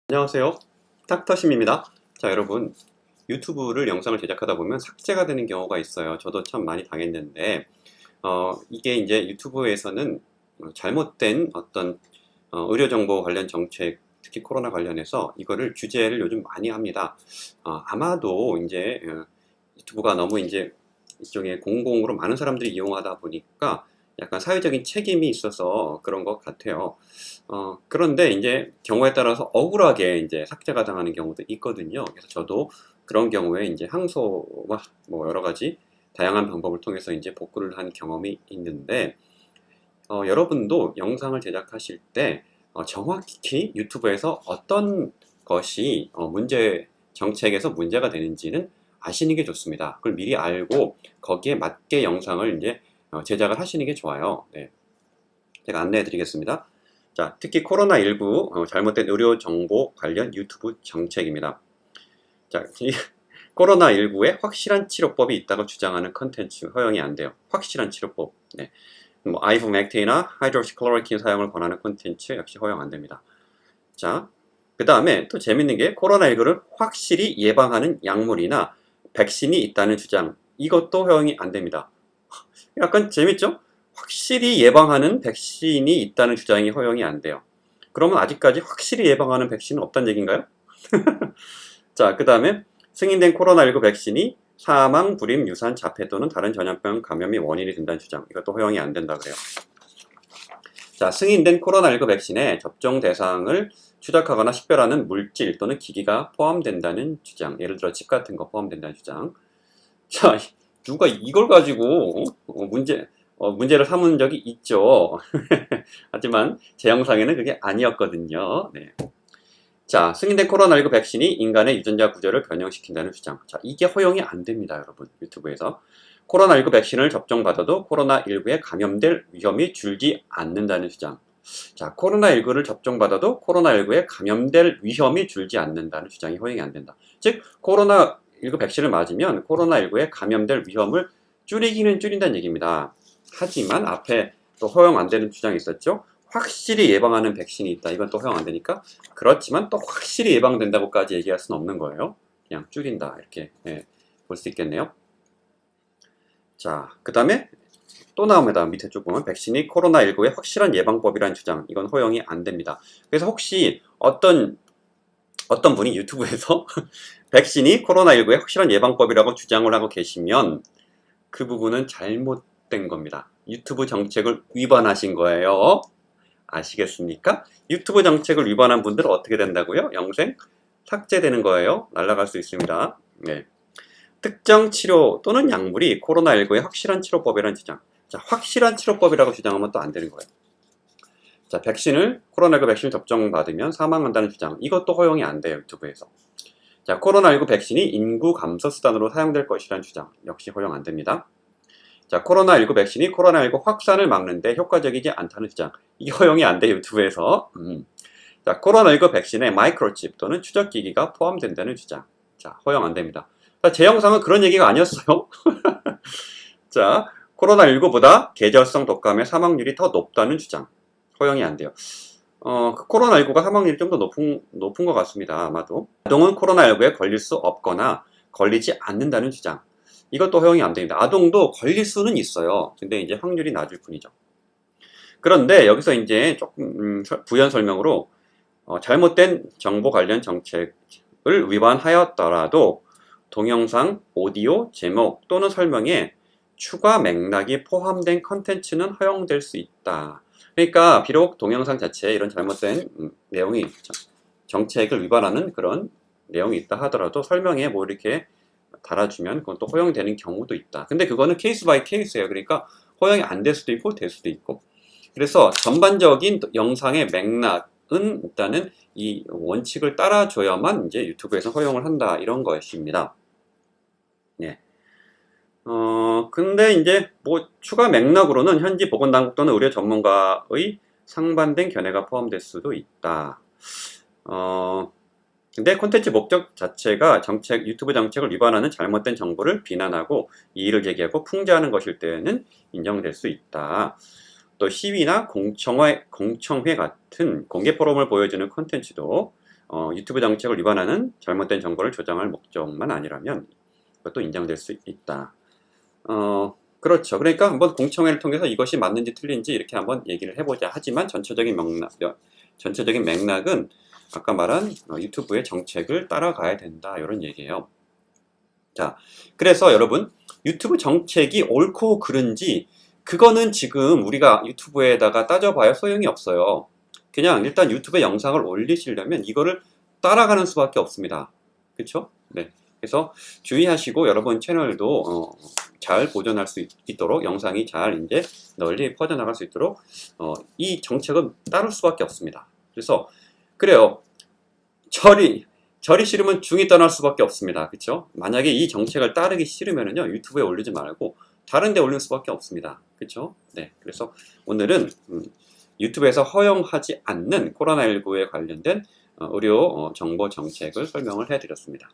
안녕하세요. 닥터심입니다. 자, 여러분, 유튜브를 영상을 제작하다 보면 삭제가 되는 경우가 있어요. 저도 참 많이 당했는데, 이게 이제 유튜브에서는 잘못된 어떤 의료정보 관련 정책, 특히 코로나 관련해서 이거를 규제를 요즘 많이 합니다. 아마도 이제 유튜브가 너무 이제 이쪽에 공공으로 많은 사람들이 이용하다 보니까 약간 사회적인 책임이 있어서 그런 것 같아요. 그런데 이제 경우에 따라서 억울하게 이제 삭제가 당하는 경우도 있거든요. 그래서 저도 그런 경우에 이제 항소와 뭐 여러 가지 다양한 방법을 통해서 이제 복구를 한 경험이 있는데, 여러분도 영상을 제작하실 때 정확히 유튜브에서 어떤 것이 정책에서 문제가 되는지는 아시는 게 좋습니다. 그걸 미리 알고 거기에 맞게 영상을 이제 제작을 하시는 게 좋아요. 네. 제가 안내해 드리겠습니다. 자, 특히 코로나19 잘못된 의료 정보 관련 유튜브 정책입니다. 자, 이 코로나19에 확실한 치료법이 있다고 주장하는 컨텐츠 허용이 안 돼요. 확실한 치료법. 네. 뭐 아이브맥틴이나 하이드로시클로로킨 사용을 권하는 콘텐츠 역시 허용 안 됩니다. 자, 그 다음에 또 재밌는 게 코로나19를 확실히 예방하는 약물이나 백신이 있다는 주장, 이것도 허용이 안 됩니다. 약간 재밌죠? 확실히 예방하는 백신이 있다는 주장이 허용이 안 돼요. 그러면 아직까지 확실히 예방하는 백신은 없다는 얘기인가요? 자, 그 다음에 승인된 코로나19 백신이 사망, 불임, 유산, 자폐 또는 다른 전염병 감염이 원인이 된다는 주장, 이것도 허용이 안 된다 그래요. 자, 승인된 코로나19 백신에 접종 대상을 추적하거나 식별하는 물질 또는 기기가 포함된다는 주장, 예를 들어 칩 같은 거 포함된다는 주장. 자, 누가 이걸 가지고 문제를 삼은 적이 있죠. 하지만 제 영상에는 그게 아니었거든요. 네. 자, 승인된 코로나19 백신이 인간의 유전자 구조를 변형시킨다는 주장. 자, 이게 허용이 안 됩니다, 여러분. 유튜브에서. 코로나19 백신을 접종받아도 코로나19에 감염될 위험이 줄지 않는다는 주장. 자, 코로나19를 접종받아도 코로나19에 감염될 위험이 줄지 않는다는 주장이 허용이 안 된다. 즉, 코로나19 백신을 맞으면 코로나19에 감염될 위험을 줄이기는 줄인다는 얘기입니다. 하지만 앞에 또 허용 안 되는 주장이 있었죠. 확실히 예방하는 백신이 있다. 이건 또 허용 안 되니까. 그렇지만 또 확실히 예방된다고까지 얘기할 수는 없는 거예요. 그냥 줄인다. 이렇게 볼 수 있겠네요. 자, 그 다음에 또 나옵니다. 밑에 쭉 보면 백신이 코로나19의 확실한 예방법이라는 주장. 이건 허용이 안 됩니다. 그래서 혹시 어떤 분이 유튜브에서 백신이 코로나19의 확실한 예방법이라고 주장을 하고 계시면 그 부분은 잘못된 겁니다. 유튜브 정책을 위반하신 거예요. 아시겠습니까? 유튜브 정책을 위반한 분들은 어떻게 된다고요? 영생 삭제되는 거예요. 날아갈 수 있습니다. 네. 특정 치료 또는 약물이 코로나19의 확실한 치료법이라는 주장. 자, 확실한 치료법이라고 주장하면 또 안 되는 거예요. 자, 코로나19 백신을 접종받으면 사망한다는 주장. 이것도 허용이 안 돼요, 유튜브에서. 자, 코로나19 백신이 인구 감소 수단으로 사용될 것이라는 주장. 역시 허용 안 됩니다. 자, 코로나19 백신이 코로나19 확산을 막는데 효과적이지 않다는 주장. 이게 허용이 안 돼, 유튜브에서. 자, 코로나19 백신에 마이크로칩 또는 추적기기가 포함된다는 주장. 자, 허용 안 됩니다. 자, 제 영상은 그런 얘기가 아니었어요. 자, 코로나19보다 계절성 독감의 사망률이 더 높다는 주장. 허용이 안 돼요. 코로나19가 사망률이 좀 더 높은 것 같습니다. 아마도. 아동은 코로나19에 걸릴 수 없거나 걸리지 않는다는 주장. 이것도 허용이 안 됩니다. 아동도 걸릴 수는 있어요. 근데 이제 확률이 낮을 뿐이죠. 그런데 여기서 이제 조금 부연 설명으로 잘못된 정보 관련 정책을 위반하였더라도 동영상, 오디오, 제목 또는 설명에 추가 맥락이 포함된 컨텐츠는 허용될 수 있다. 그러니까 비록 동영상 자체에 이런 잘못된 내용이 정책을 위반하는 그런 내용이 있다 하더라도 설명에 뭐 이렇게 달아주면 그건 또 허용되는 경우도 있다. 근데 그거는 케이스 바이 케이스예요. 그러니까 허용이 안 될 수도 있고 될 수도 있고. 그래서 전반적인 영상의 맥락은 일단은 이 원칙을 따라줘야만 이제 유튜브에서 허용을 한다. 이런 것입니다. 네. 근데 이제 뭐 추가 맥락으로는 현지 보건당국 또는 의료 전문가의 상반된 견해가 포함될 수도 있다. 근데 콘텐츠 목적 자체가 유튜브 정책을 위반하는 잘못된 정보를 비난하고 이의를 제기하고 풍자하는 것일 때는 인정될 수 있다. 또 시위나 공청회 같은 공개 포럼을 보여주는 콘텐츠도 유튜브 정책을 위반하는 잘못된 정보를 조장할 목적만 아니라면 그것도 인정될 수 있다. 그렇죠. 그러니까 한번 공청회를 통해서 이것이 맞는지 틀린지 이렇게 한번 얘기를 해보자. 하지만 전체적인 맥락은 아까 말한 유튜브의 정책을 따라가야 된다. 이런 얘기예요. 자, 그래서 여러분 유튜브 정책이 옳고 그른지 그거는 지금 우리가 유튜브에다가 따져봐야 소용이 없어요. 그냥 일단 유튜브에 영상을 올리시려면 이거를 따라가는 수밖에 없습니다. 그렇죠? 네. 그래서 주의하시고 여러분 채널도 잘 보존할 수 있도록 영상이 잘 이제 널리 퍼져나갈 수 있도록 이 정책은 따를 수밖에 없습니다. 그래서 그래요. 절이 싫으면 중이 떠날 수밖에 없습니다. 그렇죠? 만약에 이 정책을 따르기 싫으면요 유튜브에 올리지 말고 다른 데 올릴 수밖에 없습니다. 그렇죠? 네. 그래서 오늘은 유튜브에서 허용하지 않는 코로나19에 관련된 의료 정보 정책을 설명을 해드렸습니다.